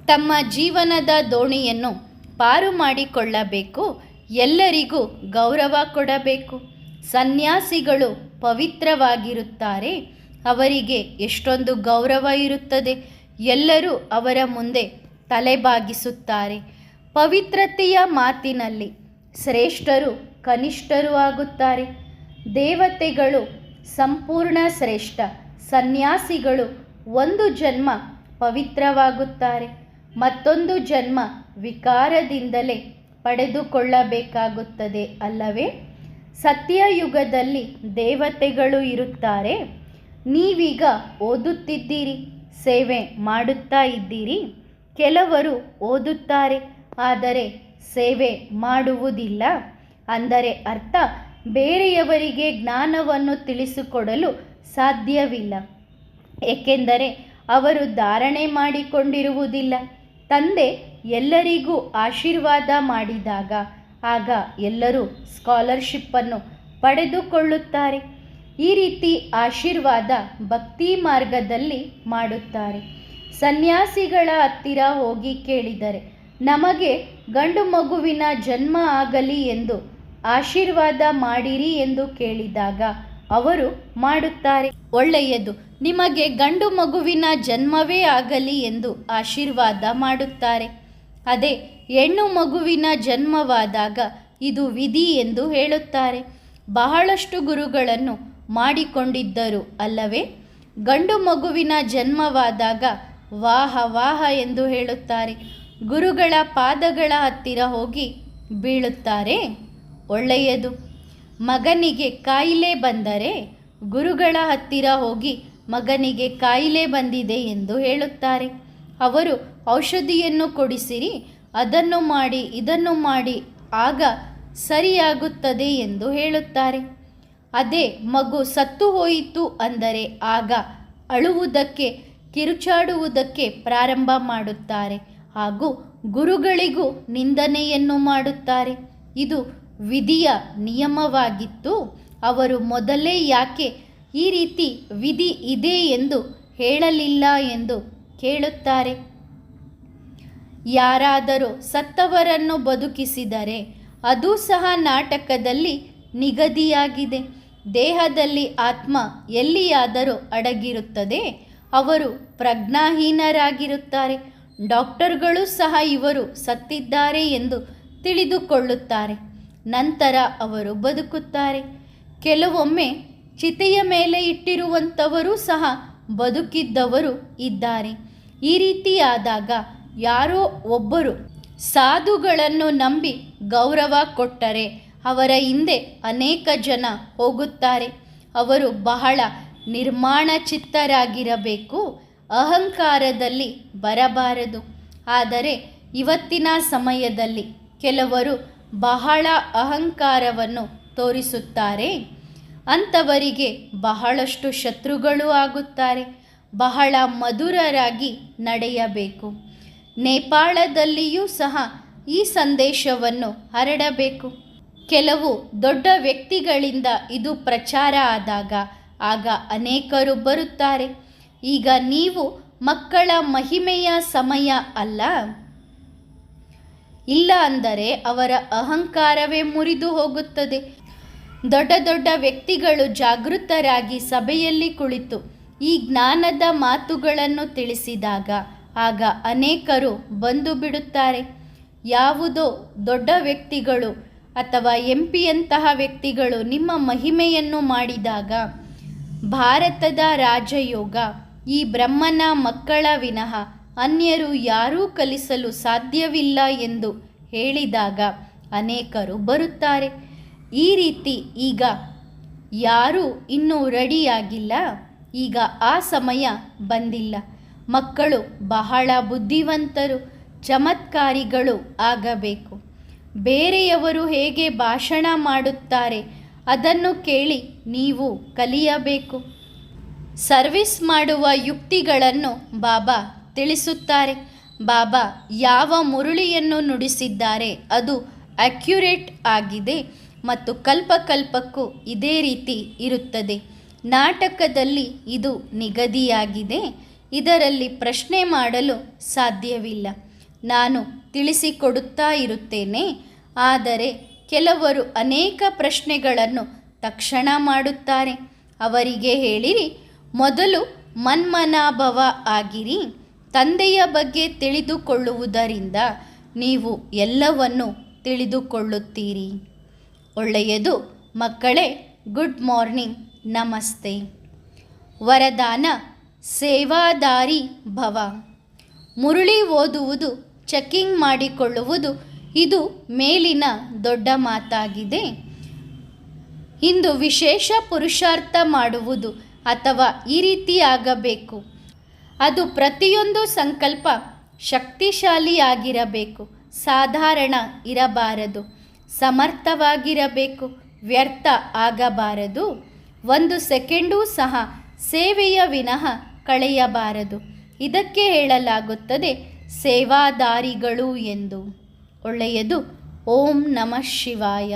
ತಮ್ಮ ಜೀವನದ ದೋಣಿಯನ್ನು ಪಾರು ಮಾಡಿಕೊಳ್ಳಬೇಕು. ಎಲ್ಲರಿಗೂ ಗೌರವ ಕೊಡಬೇಕು. ಸನ್ಯಾಸಿಗಳು ಪವಿತ್ರವಾಗಿರುತ್ತಾರೆ. ಅವರಿಗೆ ಎಷ್ಟೊಂದು ಗೌರವ ಇರುತ್ತದೆ. ಎಲ್ಲರೂ ಅವರ ಮುಂದೆ ತಲೆಬಾಗಿಸುತ್ತಾರೆ. ಪವಿತ್ರತೆಯ ಮಾತಿನಲ್ಲಿ ಶ್ರೇಷ್ಠರು ಕನಿಷ್ಠರು ಆಗುತ್ತಾರೆ. ದೇವತೆಗಳು ಸಂಪೂರ್ಣ ಶ್ರೇಷ್ಠ. ಸನ್ಯಾಸಿಗಳು ಒಂದು ಜನ್ಮ ಪವಿತ್ರವಾಗುತ್ತಾರೆ, ಮತ್ತೊಂದು ಜನ್ಮ ವಿಕಾರದಿಂದಲೇ ಪಡೆದುಕೊಳ್ಳಬೇಕಾಗುತ್ತದೆ ಅಲ್ಲವೇ? ಸತ್ಯಯುಗದಲ್ಲಿ ದೇವತೆಗಳು ಇರುತ್ತಾರೆ. ನೀವೀಗ ಓದುತ್ತಿದ್ದೀರಿ, ಸೇವೆ ಮಾಡುತ್ತಾ ಇದ್ದೀರಿ. ಕೆಲವರು ಓದುತ್ತಾರೆ, ಆದರೆ ಸೇವೆ ಮಾಡುವುದಿಲ್ಲ. ಅಂದರೆ ಅರ್ಥ, ಬೇರೆಯವರಿಗೆ ಜ್ಞಾನವನ್ನು ತಿಳಿಸಿಕೊಡಲು ಸಾಧ್ಯವಿಲ್ಲ. ಏಕೆಂದರೆ ಅವರು ಧಾರಣೆ ಮಾಡಿಕೊಂಡಿರುವುದಿಲ್ಲ. ತಂದೆ ಎಲ್ಲರಿಗೂ ಆಶೀರ್ವಾದ ಮಾಡಿದಾಗ ಆಗ ಎಲ್ಲರೂ ಸ್ಕಾಲರ್ಶಿಪ್ಪನ್ನು ಪಡೆದುಕೊಳ್ಳುತ್ತಾರೆ. ಈ ರೀತಿ ಆಶೀರ್ವಾದ ಭಕ್ತಿ ಮಾರ್ಗದಲ್ಲಿ ಮಾಡುತ್ತಾರೆ. ಸನ್ಯಾಸಿಗಳ ಹತ್ತಿರ ಹೋಗಿ ಕೇಳಿದರೆ, ನಮಗೆ ಗಂಡು ಮಗುವಿನ ಜನ್ಮ ಆಗಲಿ ಎಂದು ಆಶೀರ್ವಾದ ಮಾಡಿರಿ ಎಂದು ಕೇಳಿದಾಗ ಅವರು ಮಾಡುತ್ತಾರೆ. ಒಳ್ಳೆಯದು, ನಿಮಗೆ ಗಂಡು ಮಗುವಿನ ಜನ್ಮವೇ ಆಗಲಿ ಎಂದು ಆಶೀರ್ವಾದ ಮಾಡುತ್ತಾರೆ. ಅದೇ ಹೆಣ್ಣು ಮಗುವಿನ ಜನ್ಮವಾದಾಗ ಇದು ವಿಧಿ ಎಂದು ಹೇಳುತ್ತಾರೆ. ಬಹಳಷ್ಟು ಗುರುಗಳನ್ನು ಮಾಡಿಕೊಂಡಿದ್ದರು ಅಲ್ಲವೇ? ಗಂಡು ಮಗುವಿನ ಜನ್ಮವಾದಾಗ ವಾಹ ವಾಹ ಎಂದು ಹೇಳುತ್ತಾರೆ. ಗುರುಗಳ ಪಾದಗಳ ಹತ್ತಿರ ಹೋಗಿ ಬೀಳುತ್ತಾರೆ. ಒಳ್ಳೆಯದು. ಮಗನಿಗೆ ಕಾಯಿಲೆ ಬಂದರೆ ಗುರುಗಳ ಹತ್ತಿರ ಹೋಗಿ ಮಗನಿಗೆ ಕಾಯಿಲೆ ಬಂದಿದೆ ಎಂದು ಹೇಳುತ್ತಾರೆ. ಅವರು ಔಷಧಿಯನ್ನು ಕೊಡಿಸಿರಿ, ಅದನ್ನು ಮಾಡಿ ಇದನ್ನು ಮಾಡಿ, ಆಗ ಸರಿಯಾಗುತ್ತದೆ ಎಂದು ಹೇಳುತ್ತಾರೆ. ಅದೇ ಮಗು ಸತ್ತು ಹೋಯಿತು ಅಂದರೆ ಆಗ ಅಳುವುದಕ್ಕೆ, ಕಿರುಚಾಡುವುದಕ್ಕೆ ಪ್ರಾರಂಭ ಮಾಡುತ್ತಾರೆ. ಹಾಗೂ ಗುರುಗಳಿಗೂ ನಿಂದನೆಯನ್ನು ಮಾಡುತ್ತಾರೆ. ಇದು ವಿಧಿಯ ನಿಯಮವಾಗಿತ್ತು. ಅವರು ಮೊದಲೇ ಯಾಕೆ ಈ ರೀತಿ ವಿಧಿ ಇದೆ ಎಂದು ಹೇಳಲಿಲ್ಲ ಎಂದು ಕೇಳುತ್ತಾರೆ. ಯಾರಾದರೂ ಸತ್ತವರನ್ನು ಬದುಕಿಸಿದರೆ ಅದು ಸಹ ನಾಟಕದಲ್ಲಿ ನಿಗದಿಯಾಗಿದೆ. ದೇಹದಲ್ಲಿ ಆತ್ಮ ಎಲ್ಲಿಯಾದರೂ ಅಡಗಿರುತ್ತದೆ. ಅವರು ಪ್ರಜ್ಞಾಹೀನರಾಗಿರುತ್ತಾರೆ. ಡಾಕ್ಟರ್ಗಳು ಸಹ ಇವರು ಸತ್ತಿದ್ದಾರೆ ಎಂದು ತಿಳಿದುಕೊಳ್ಳುತ್ತಾರೆ. ನಂತರ ಅವರು ಬದುಕುತ್ತಾರೆ. ಕೆಲವೊಮ್ಮೆ ಚಿತೆಯ ಮೇಲೆ ಇಟ್ಟಿರುವಂಥವರು ಸಹ ಬದುಕಿದ್ದವರು ಇದ್ದಾರೆ. ಈ ರೀತಿಯಾದಾಗ ಯಾರೋ ಒಬ್ಬರು ಸಾಧುಗಳನ್ನು ನಂಬಿ ಗೌರವ ಕೊಟ್ಟರೆ ಅವರ ಹಿಂದೆ ಅನೇಕ ಜನ ಹೋಗುತ್ತಾರೆ. ಅವರು ಬಹಳ ನಿರ್ಮಾಣ ಚಿತ್ತರಾಗಿರಬೇಕು. ಅಹಂಕಾರದಲ್ಲಿ ಬರಬಾರದು. ಆದರೆ ಇವತ್ತಿನ ಸಮಯದಲ್ಲಿ ಕೆಲವರು ಬಹಳ ಅಹಂಕಾರವನ್ನು ತೋರಿಸುತ್ತಾರೆ. ಅಂಥವರಿಗೆ ಬಹಳಷ್ಟು ಶತ್ರುಗಳು ಆಗುತ್ತಾರೆ. ಬಹಳ ಮಧುರರಾಗಿ ನಡೆಯಬೇಕು. ನೇಪಾಳದಲ್ಲಿಯೂ ಸಹ ಈ ಸಂದೇಶವನ್ನು ಹರಡಬೇಕು. ಕೆಲವು ದೊಡ್ಡ ವ್ಯಕ್ತಿಗಳಿಂದ ಇದು ಪ್ರಚಾರ ಆದಾಗ ಆಗ ಅನೇಕರು ಬರುತ್ತಾರೆ. ಈಗ ನೀವು ಮಕ್ಕಳ ಮಹಿಮೆಯ ಸಮಯ ಅಲ್ಲ. ಇಲ್ಲ ಅಂದರೆ ಅವರ ಅಹಂಕಾರವೇ ಮುರಿದು ಹೋಗುತ್ತದೆ. ದೊಡ್ಡ ದೊಡ್ಡ ವ್ಯಕ್ತಿಗಳು ಜಾಗೃತರಾಗಿ ಸಭೆಯಲ್ಲಿ ಕುಳಿತು ಈ ಜ್ಞಾನದ ಮಾತುಗಳನ್ನು ತಿಳಿಸಿದಾಗ ಆಗ ಅನೇಕರು ಬಂದು ಬಿಡುತ್ತಾರೆ. ಯಾವುದೋ ದೊಡ್ಡ ವ್ಯಕ್ತಿಗಳು ಅಥವಾ ಎಂಪಿಯಂತಹ ವ್ಯಕ್ತಿಗಳು ನಿಮ್ಮ ಮಹಿಮೆಯನ್ನು ಮಾಡಿದಾಗ ಭಾರತದ ರಾಜಯೋಗ ಈ ಬ್ರಹ್ಮನ ಮಕ್ಕಳ ವಿನಃ ಅನ್ಯರು ಯಾರೂ ಕಲಿಸಲು ಸಾಧ್ಯವಿಲ್ಲ ಎಂದು ಹೇಳಿದಾಗ ಅನೇಕರು ಬರುತ್ತಾರೆ. ಈ ರೀತಿ ಈಗ ಯಾರೂ ಇನ್ನೂ ರೆಡಿಯಾಗಿಲ್ಲ. ಈಗ ಆ ಸಮಯ ಬಂದಿಲ್ಲ. ಮಕ್ಕಳು ಬಹಳ ಬುದ್ಧಿವಂತರು, ಚಮತ್ಕಾರಿಗಳು ಆಗಬೇಕು. ಬೇರೆಯವರು ಹೇಗೆ ಭಾಷಣ ಮಾಡುತ್ತಾರೆ ಅದನ್ನು ಕೇಳಿ ನೀವು ಕಲಿಯಬೇಕು. ಸರ್ವಿಸ್ ಮಾಡುವ ಯುಕ್ತಿಗಳನ್ನು ಬಾಬಾ ತಿಳಿಸುತ್ತಾರೆ. ಬಾಬಾ ಯಾವ ಮುರುಳಿಯನ್ನು ನುಡಿಸಿದ್ದಾರೆ ಅದು ಅಕ್ಯುರೇಟ್ ಆಗಿದೆ ಮತ್ತು ಕಲ್ಪಕಲ್ಪಕ್ಕೂ ಇದೇ ರೀತಿ ಇರುತ್ತದೆ. ನಾಟಕದಲ್ಲಿ ಇದು ನಿಗದಿಯಾಗಿದೆ. ಇದರಲ್ಲಿ ಪ್ರಶ್ನೆ ಮಾಡಲು ಸಾಧ್ಯವಿಲ್ಲ. ನಾನು ತಿಳಿಸಿಕೊಡುತ್ತಾ ಇರುತ್ತೇನೆ. ಆದರೆ ಕೆಲವರು ಅನೇಕ ಪ್ರಶ್ನೆಗಳನ್ನು ತಕ್ಷಣ ಮಾಡುತ್ತಾರೆ. ಅವರಿಗೆ ಹೇಳಿರಿ, ಮೊದಲು ಮನ್ಮನಾಭವ ಆಗಿರಿ. ತಂದೆಯ ಬಗ್ಗೆ ತಿಳಿದುಕೊಳ್ಳುವುದರಿಂದ ನೀವು ಎಲ್ಲವನ್ನು ತಿಳಿದುಕೊಳ್ಳುತ್ತೀರಿ. ಒಳ್ಳೆಯದು ಮಕ್ಕಳೇ. ಗುಡ್ ಮಾರ್ನಿಂಗ್, ನಮಸ್ತೆ. ವರದಾನ: ಸೇವಾದಾರಿ ಭವ. ಮುರುಳಿ ಓದುವುದು, ಚೆಕಿಂಗ್ ಮಾಡಿಕೊಳ್ಳುವುದು ಇದು ಮೇಲಿನ ದೊಡ್ಡ ಮಾತಾಗಿದೆ. ಇಂದು ವಿಶೇಷ ಪುರುಷಾರ್ಥ ಮಾಡುವುದು ಅಥವಾ ಈ ರೀತಿ ಆಗಬೇಕು. ಅದು ಪ್ರತಿಯೊಂದು ಸಂಕಲ್ಪ ಶಕ್ತಿಶಾಲಿಯಾಗಿರಬೇಕು. ಸಾಧಾರಣ ಇರಬಾರದು. ಸಮರ್ಥವಾಗಿರಬೇಕು. ವ್ಯರ್ಥ ಆಗಬಾರದು. 1 ಸೆಕೆಂಡೂ ಸಹ ಸೇವೆಯ ವಿನಃ ಕಳೆಯಬಾರದು. ಇದಕ್ಕೆ ಹೇಳಲಾಗುತ್ತದೆ ಸೇವಾದಾರಿಗಳು ಎಂದು. ಒಳ್ಳೆಯದು. ಓಂ ನಮಃ ಶಿವಾಯ.